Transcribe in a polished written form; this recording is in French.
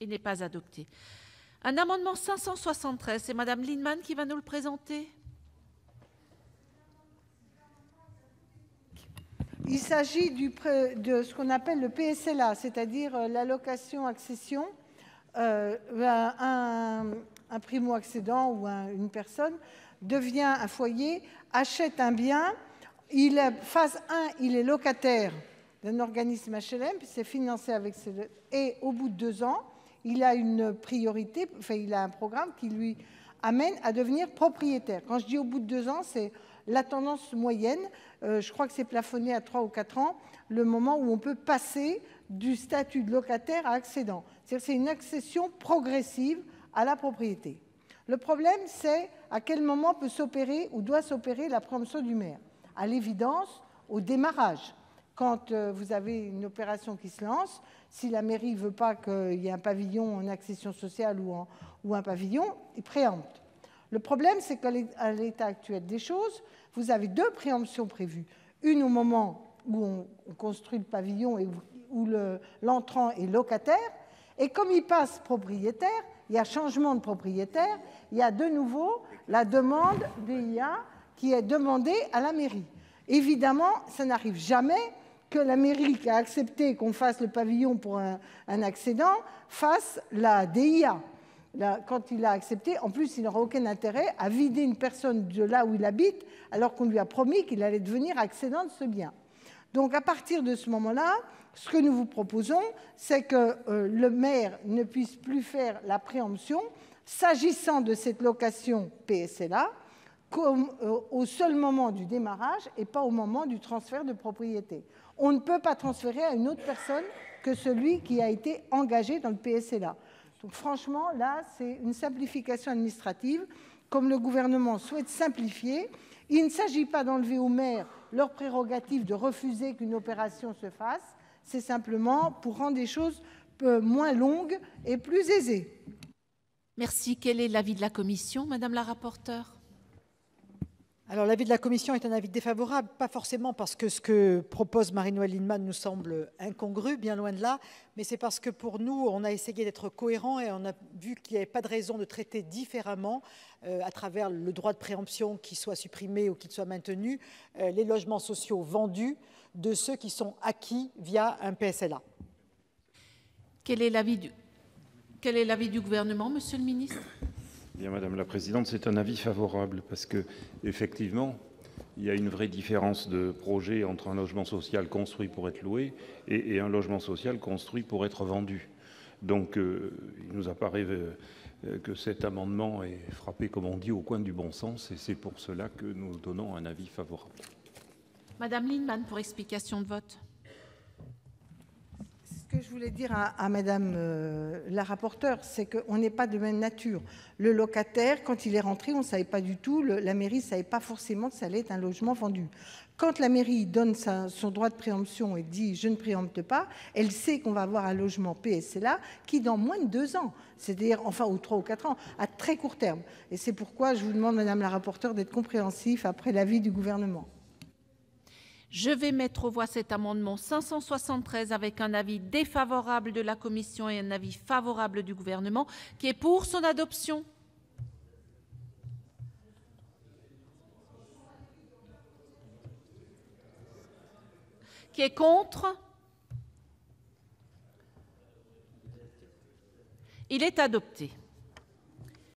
Il n'est pas adopté. Un amendement 573, c'est Madame Lienemann qui va nous le présenter. Il s'agit de ce qu'on appelle le PSLA, c'est-à-dire l'allocation accession. Un primo-accédant ou une personne devient un foyer, achète un bien. Phase 1, il est locataire d'un organisme HLM, puis c'est financé avec et au bout de 2 ans, il a une priorité, enfin il a un programme qui lui amène à devenir propriétaire. Quand je dis au bout de 2 ans, c'est la tendance moyenne. Je crois que c'est plafonné à 3 ou 4 ans, le moment où on peut passer du statut de locataire à accédant. C'est-à-dire c'est une accession progressive à la propriété. Le problème, c'est à quel moment peut s'opérer ou doit s'opérer la préemption du maire. À l'évidence, au démarrage. Quand vous avez une opération qui se lance, si la mairie ne veut pas qu'il y ait un pavillon en accession sociale ou un pavillon, il préempte. Le problème, c'est qu'à l'état actuel des choses, vous avez 2 préemptions prévues. Une au moment où on construit le pavillon et où l'entrant est locataire, et comme il passe propriétaire, il y a changement de propriétaire, il y a de nouveau la demande DIA qui est demandée à la mairie. Évidemment, ça n'arrive jamais que la mairie qui a accepté qu'on fasse le pavillon pour un accédant fasse la DIA. Là, quand il a accepté, en plus, il n'aura aucun intérêt à vider une personne de là où il habite, alors qu'on lui a promis qu'il allait devenir accédant de ce bien. Donc, à partir de ce moment-là, ce que nous vous proposons, c'est que le maire ne puisse plus faire la préemption s'agissant de cette location PSLA au seul moment du démarrage et pas au moment du transfert de propriété. On ne peut pas transférer à une autre personne que celui qui a été engagé dans le PSLA. Donc franchement, là, c'est une simplification administrative. Comme le gouvernement souhaite simplifier, il ne s'agit pas d'enlever aux maires leur prérogative de refuser qu'une opération se fasse. C'est simplement pour rendre les choses moins longues et plus aisées. Merci. Quel est l'avis de la commission, Madame la rapporteure ? Alors, l'avis de la commission est un avis défavorable, pas forcément parce que ce que propose Marie-Noëlle Lienemann nous semble incongru, bien loin de là, mais c'est parce que pour nous, on a essayé d'être cohérent et on a vu qu'il n'y avait pas de raison de traiter différemment, à travers le droit de préemption qui soit supprimé ou qui soit maintenu, les logements sociaux vendus de ceux qui sont acquis via un PSLA. Quel est l'avis du gouvernement, Monsieur le ministre ? Bien, Madame la Présidente, c'est un avis favorable parce que effectivement, il y a une vraie différence de projet entre un logement social construit pour être loué et un logement social construit pour être vendu. Donc, il nous apparaît que cet amendement est frappé, comme on dit, au coin du bon sens, et c'est pour cela que nous donnons un avis favorable. Madame Lienemann, pour explication de vote. Ce que je voulais dire à Madame la rapporteure, c'est qu'on n'est pas de même nature. Le locataire, quand il est rentré, on ne savait pas du tout, la mairie ne savait pas forcément que ça allait être un logement vendu. Quand la mairie donne son droit de préemption et dit « je ne préempte pas », elle sait qu'on va avoir un logement PSLA qui, dans moins de 2 ans, c'est-à-dire, enfin, ou 3 ou 4 ans, à très court terme. Et c'est pourquoi je vous demande, Madame la rapporteure, d'être compréhensif après l'avis du gouvernement. Je vais mettre aux voix cet amendement 573 avec un avis défavorable de la commission et un avis favorable du gouvernement. Qui est pour son adoption? Qui est contre? Il est adopté.